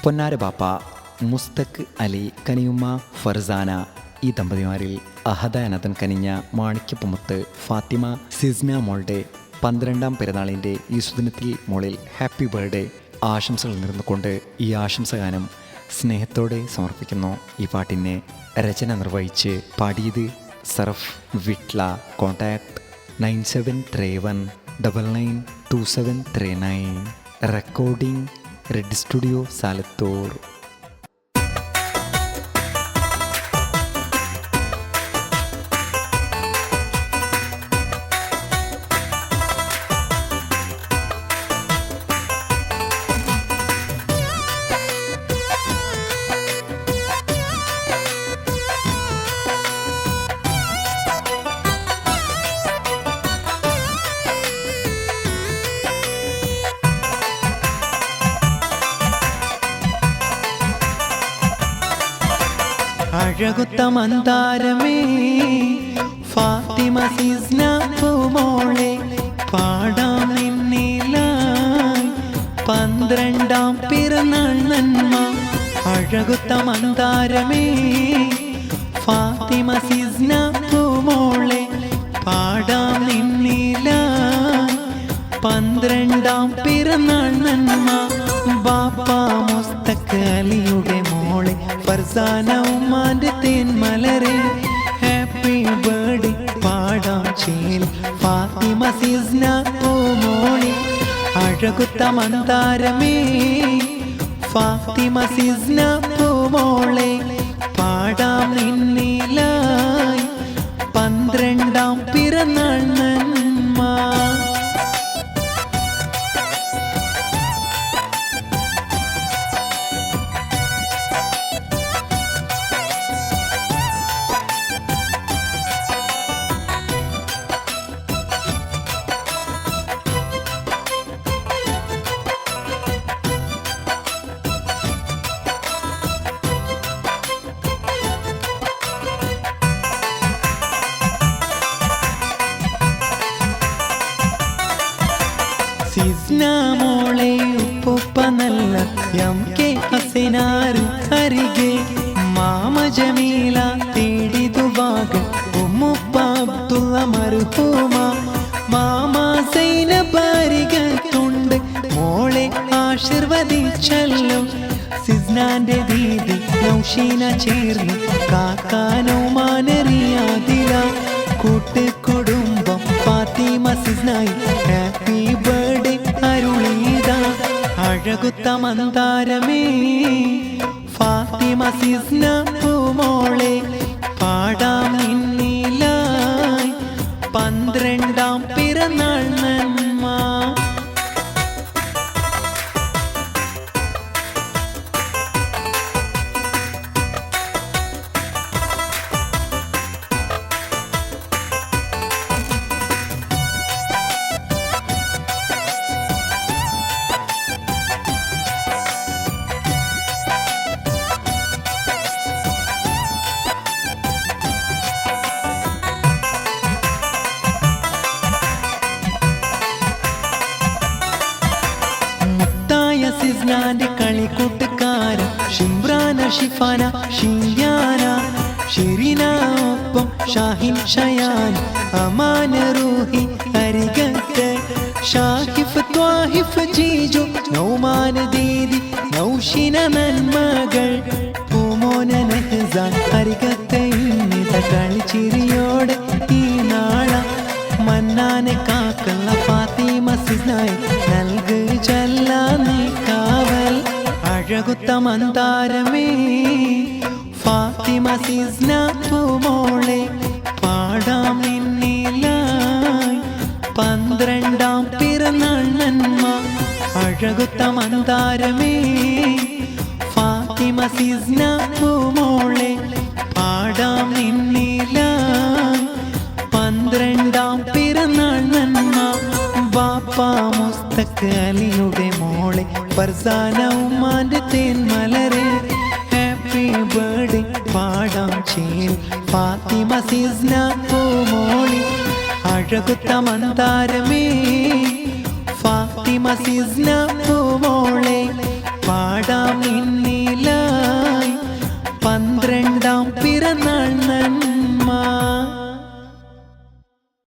പൊന്നാര ബാപ്പ, മുസ്തഖ് അലി, കനിയുമ്മ ഫർസാന, ഈ ദമ്പതിമാരിൽ അഹദ അനതൻ കനിഞ്ഞ മാണിക്യപ്പുമുത്ത് ഫാത്തിമ സിസ്ന മോളുടെ 12ാം പിറന്നാളിൻ്റെ ഈ സുദിനത്തിൽ മോളിൽ ഹാപ്പി ബർത്ത്ഡേ ആശംസകൾ നേർന്നുകൊണ്ട് ഈ ആശംസഗാനം സ്നേഹത്തോടെ സമർപ്പിക്കുന്നു. ഈ പാട്ടിനെ രചന നിർവഹിച്ച് പാടിയത് സർഫ് വിട്ല. Contact 9731992739. Recording red studio Salathur. അഴകുത്ത മന്ദാരമേ ഫാത്തിമ സിസ്ന പൂമോളെ, പാടാം നിന്നിലായി 12ാം പിറന്നാൾ നന്മ. അഴകുത്ത മന്ദാരമേ ഫാത്തിമ സിസ്ന പൂമോളെ, പാടാം നിന്നിലായി 12ാം പിറന്നാൾ നന്മ. ബാപ്പ മുസ്തഖ് അലിയുടെ മോളെ ഫർസാന ഉമ്മാന്റെ തേൻമലരെ, ഹാപ്പി ബർത്ത്ഡേ പാടാം ചേൽ ഫാത്തിമ സിസ്ന പൂമോളെ. അഴകുത്ത മന്ദാരമേ ഫാത്തിമ സിസ്ന പൂമോളെ, പാടാം നിന്നിലായി 12ാം പിറന്നാൾ നന്മ. സിസ്ന മോളെ ഉപ്പുപ്പ നല്ല എം കെ ഹസനാരു അരികെ, മാമ ജമീല തേടിതു വാഗൻ ഉമ്മുപ്പ അബ്ദുള്ള മർഹൂമ, മാമ സൈനബ അരികത്തുണ്ട് മോളെ ആശീർവദിച്ചല്ലോ. സിസ്നാന്റെ ദീദി നൗഷീന ചേർന്ന് കാക്കാനോമാനറിയാതില, കൂട്ടുകുടുംബം ഫാത്തിമ സിസ്നായി ഹാപ്പി ബർത്ത്ഡേ അരുളീത. അഴകുത്ത മന്ദാരമേ ഫാത്തിമ സിസ്ന പൂമോളെ, പാടാം നിന്നിലായി 12ാം പിറന്നാൾ നന്മ. സിസ്നാന്റെ കളിക്കൂട്ടുകാരൻ ഷിംറാന ഷിഫാന ഷിയാന ഷിരിന, ഒപ്പം ഷാഹിൻ ഷയാൻ അമാന റൂഹി അരികത്ത്, ഷാഹിഫ് ത്വാഹിഫ് ജീജു നൗമാന ദീദി നൗഷിന നന്മകൾ, പൂമോന നഹ്സാൻ അരികത്ത് ഇന്നിത കളിച്ചിരിയോടെ ഈ നാള. മന്നാനെ കാക്കള്ള ഫാത്തിമ സിസ്നായി നൽകു ചല്ല നീ കാവൽ. അഴകുത്ത മന്ദാരമേ ഫാത്തിമ സിസ്ന പൂമോളെ, പാടാം നിന്നിലായി 12ാം പിറന്നാൾ നന്മ. അഴകുത്ത മന്ദാരമേ ഫാത്തിമ സിസ്ന പൂമോളെ, പാടാം നിന്നിലായി 12ാം പിറന്നാൾ നന്മ. ബാപ്പ മുസ്തഖ് അലിയുടെ മോളെ ഫർസാന ഉമ്മാന്റെ തേൻമലരെ, ഹാപ്പി ബർത്ത്ഡേ പാടാം ചേൽ ഫാത്തിമ സിസ്ന പൂമോളെ. അഴകുത്ത മന്ദാരമേ ഫാത്തിമ സിസ്ന പൂമോളെ, പാടാം മണ്ണിലായി 12-ാം പിറന്നാൾ നന്മ